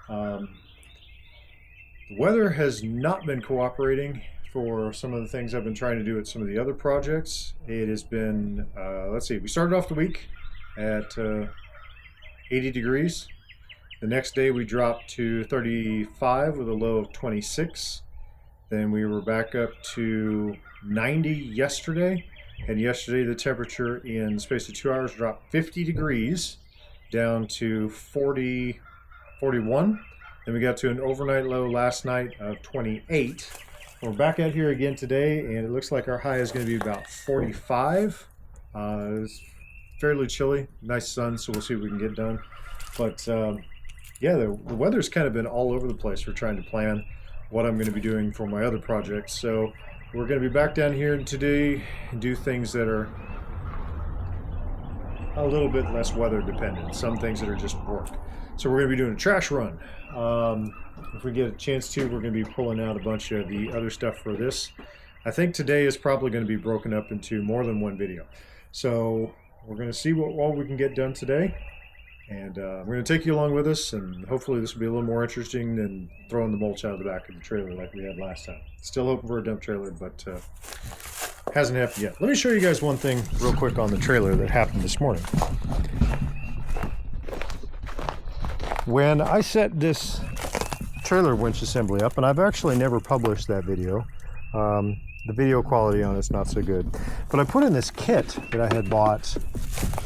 The weather has not been cooperating for some of the things I've been trying to do at some of the other projects. It has been, let's see, we started off the week at 80 degrees. The next day we dropped to 35 with a low of 26. Then we were back up to 90 yesterday. And yesterday the temperature in the space of 2 hours dropped 50 degrees down to 41. Then we got to an overnight low last night of 28. We're back out here again today, and it looks like our high is going to be about 45. It's fairly chilly, nice sun, so we'll see what we can get done. But yeah, the weather's kind of been all over the place. We're trying to plan what I'm going to be doing for my other projects. So we're going to be back down here today and do things that are a little bit less weather dependent. Some things that are just work. So we're going to be doing a trash run. If we get a chance to, we're going to be pulling out a bunch of the other stuff for this. I think today is probably going to be broken up into more than one video. So we're going to see what all we can get done today. And we're going to take you along with us, and hopefully this will be a little more interesting than throwing the mulch out of the back of the trailer like we had last time. Still hoping for a dump trailer, but hasn't happened yet. Let me show you guys one thing real quick on the trailer that happened this morning. When I set this trailer winch assembly up, and I've actually never published that video, the video quality on it's not so good, but I put in this kit that I had bought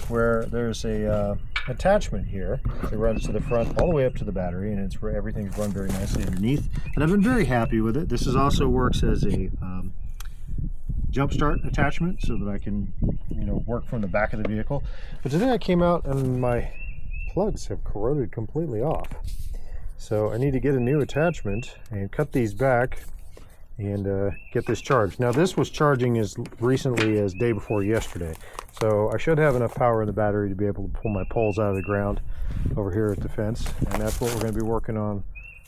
where there's a attachment here that runs to the front all the way up to the battery, and it's where everything's run very nicely underneath, and I've been very happy with it. This also works as a jump start attachment so that I can, you know, work from the back of the vehicle. But today I came out and my plugs have corroded completely off, so I need to get a new attachment and cut these back and get this charged. Now this was charging as recently as day before yesterday, so I should have enough power in the battery to be able to pull my poles out of the ground over here at the fence, and that's what we're going to be working on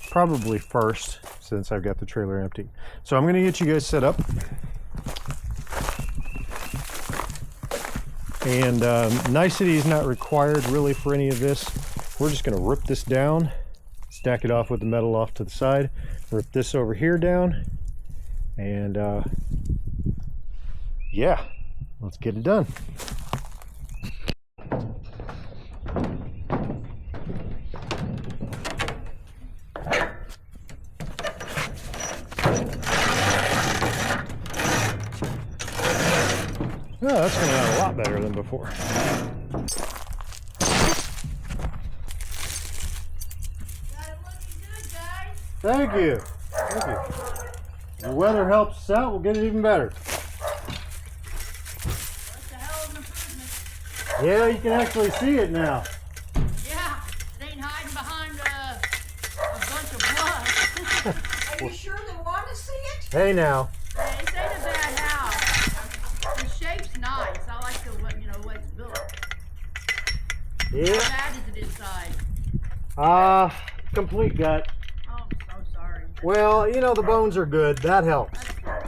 probably first, since I've got the trailer empty. So I'm going to get you guys set up, and nicety is not required really for any of this. We're just going to rip this down, stack it off with the metal off to the side, rip this over here down, and yeah, let's get it done. Oh, that's coming out a lot better than before. Thank you. Thank you. The weather helps us out, we'll get it even better. That's a hell of an improvement. Yeah, you can actually see it now. Yeah, it ain't hiding behind a bunch of blood. Are you sure they want to see it? Hey now. Hey, this ain't a bad house. The shape's nice. I like the way, you know, the way it's built. Yeah. How bad is it inside? Complete gut. Oh, I'm so sorry. Well, you know, the bones are good. That helps. That's good. Well,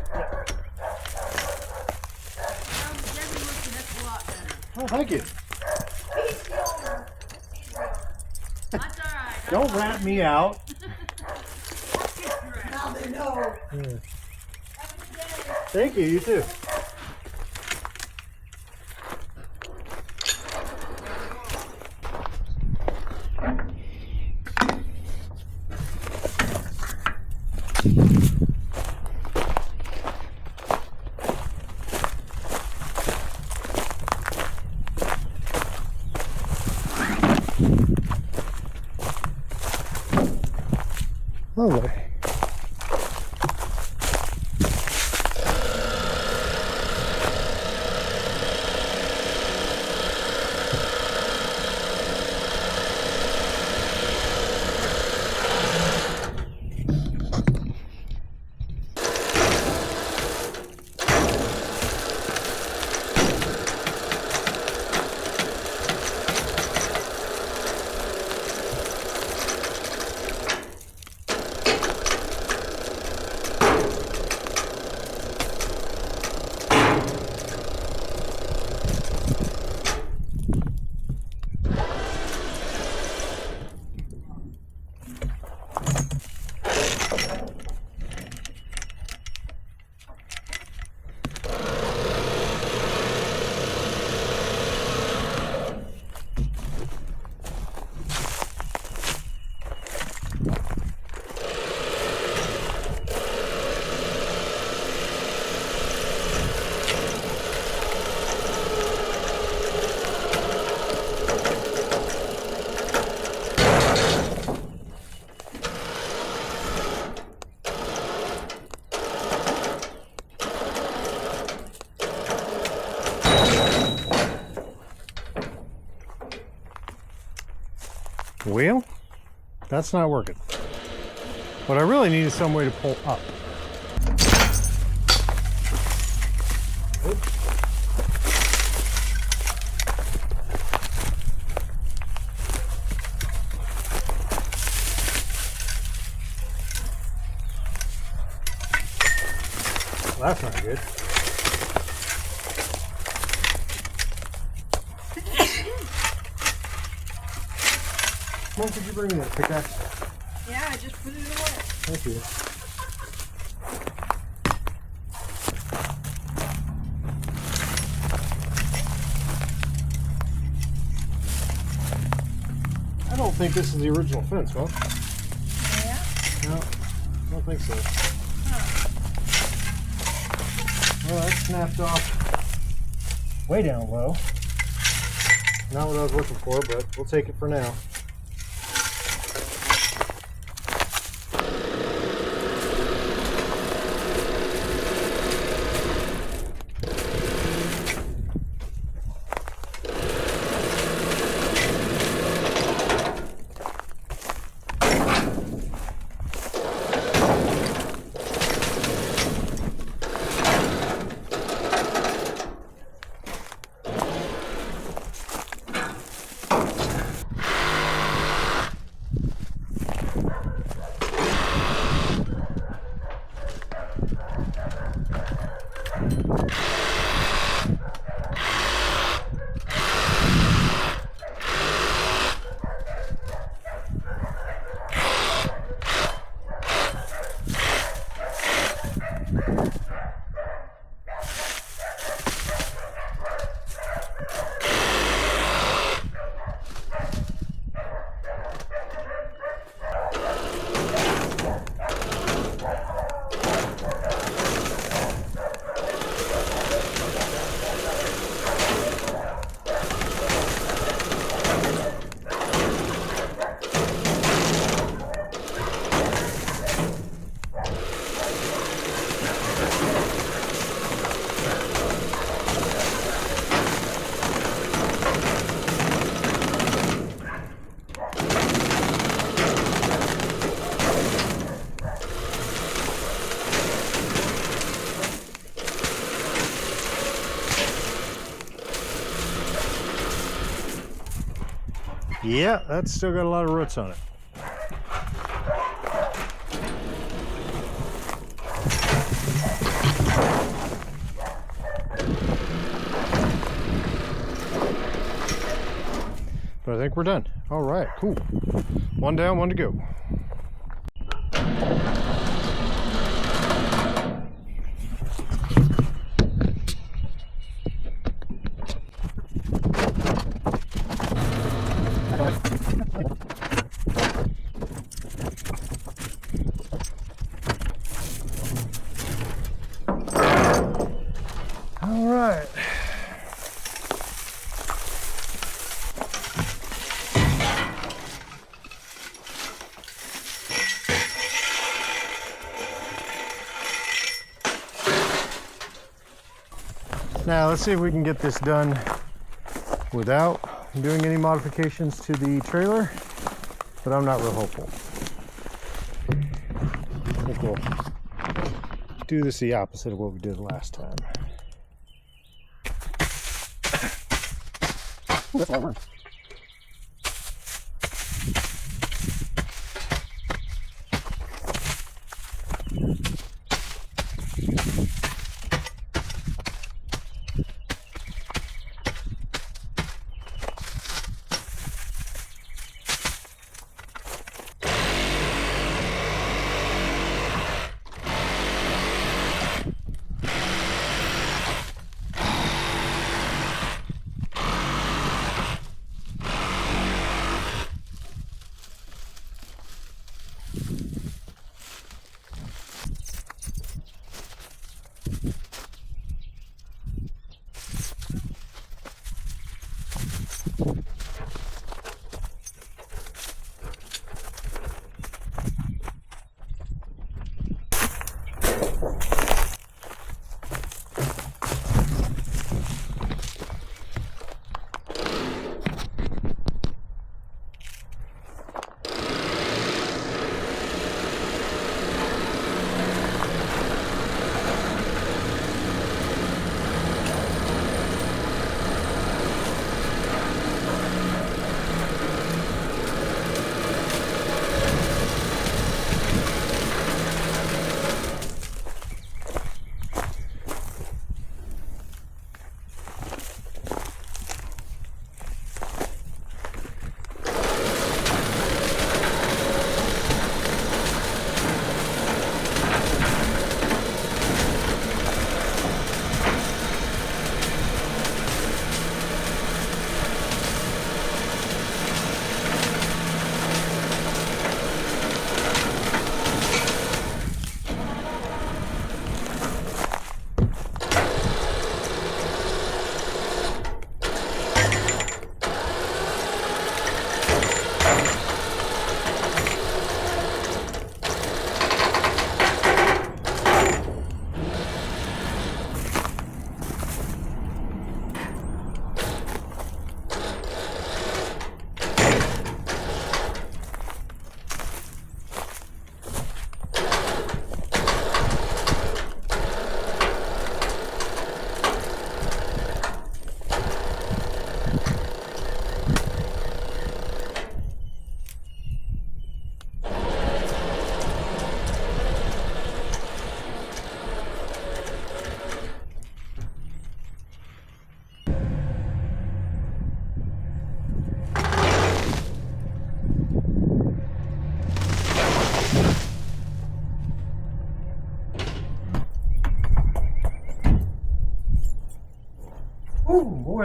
Debbie looks a heck of a lot better. Oh, thank you. He's the owner. He's the owner. That's all right. Don't rat me out. Now they know. Yeah. Have a good day. Thank you, you too. Lovely. That's not working. What I really need is some way to pull up. Oops. Well, that's not good. Mom, could you bring me that pickaxe? Yeah, I just put it away. Thank you. I don't think this is the original fence, huh? Yeah? No, I don't think so. Huh. Well, that snapped off way down low. Not what I was looking for, but we'll take it for now. Yeah, that's still got a lot of roots on it. But I think we're done. All right, cool. One down, one to go. All right. Now let's see if we can get this done without doing any modifications to the trailer, but I'm not real hopeful. I think we'll do this the opposite of what we did last time.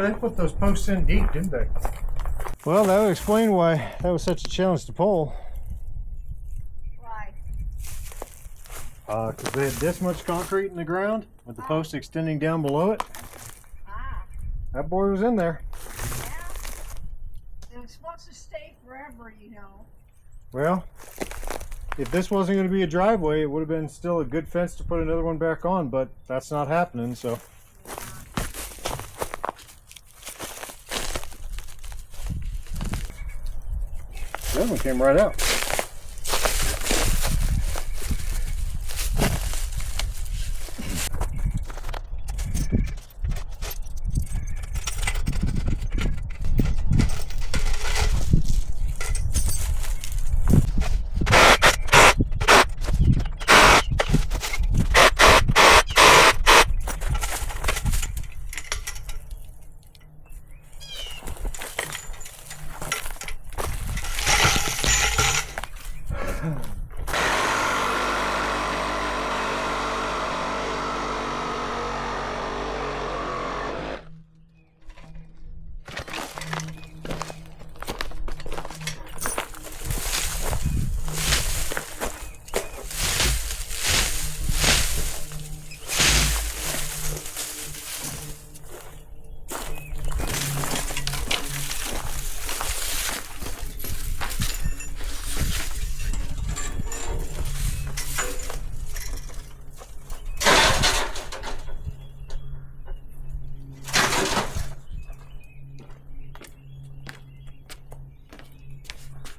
they put those posts in deep, didn't they? Well, that would explain why that was such a challenge to pull. Why? Because they had this much concrete in the ground with the post extending down below it. Ah, That board was in there. yeah. It was supposed to stay forever, you know. Well, if this wasn't going to be a driveway, it would have been still a good fence to put another one back on, but that's not happening, so. The other one came right out.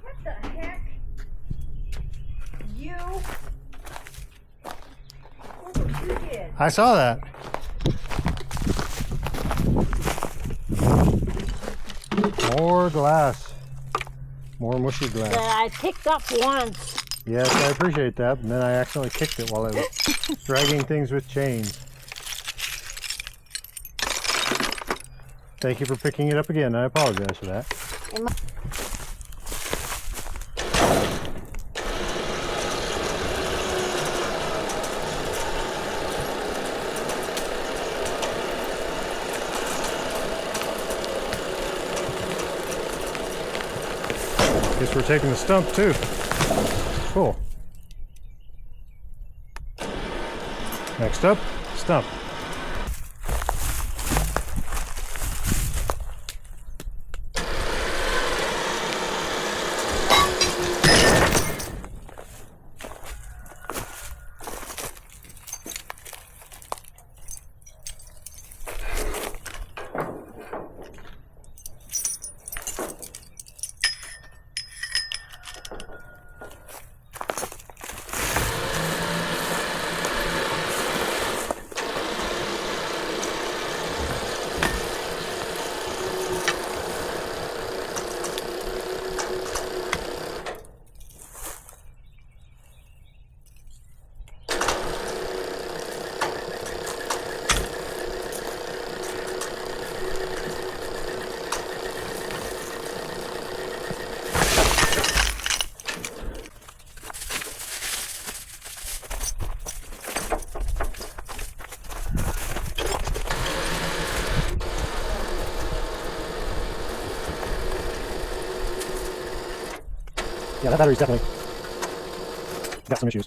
What the heck? You? Look what you did. I saw that. More glass. More mushy glass. That I picked up once. Yes, I appreciate that. And then I accidentally kicked it while I was dragging things with chains. Thank you for picking it up again. I apologize for that. Guess we're taking the stump too. Cool. Next up, stump. Yeah, that battery's definitely got some issues.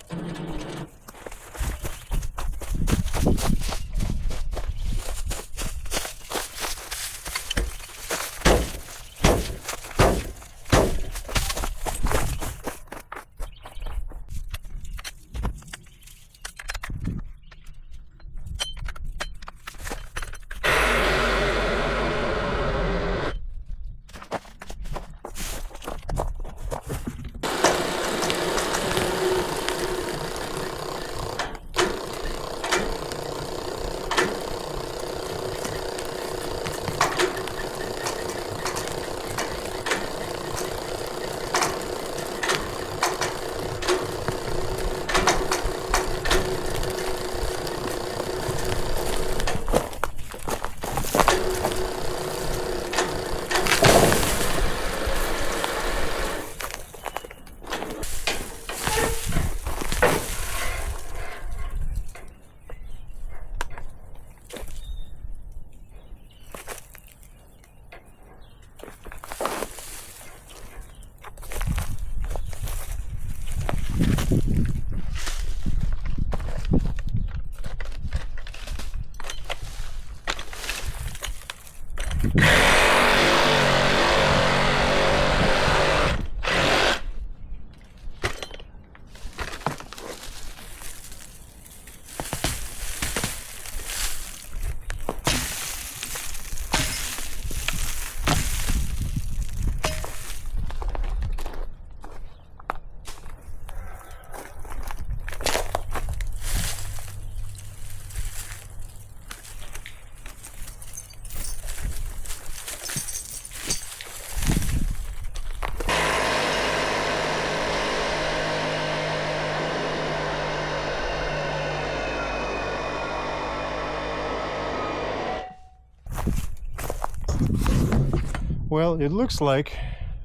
Well, it looks like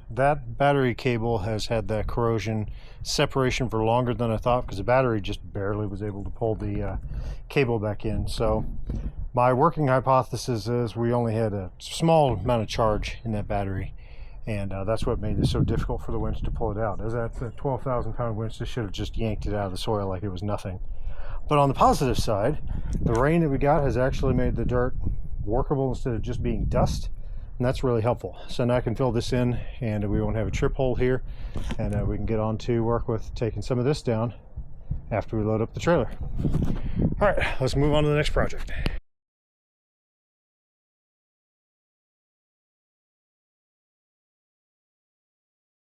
that battery cable has had that corrosion separation for longer than I thought, because the battery just barely was able to pull the cable back in. So my working hypothesis is we only had a small amount of charge in that battery, and that's what made it so difficult for the winch to pull it out. As that's a 12,000 pound winch, this should have just yanked it out of the soil like it was nothing. But on the positive side, the rain that we got has actually made the dirt workable instead of just being dust, and that's really helpful. So now I can fill this in, and we won't have a trip hole here, and we can get on to work with taking some of this down after we load up the trailer. All right, let's move on to the next project.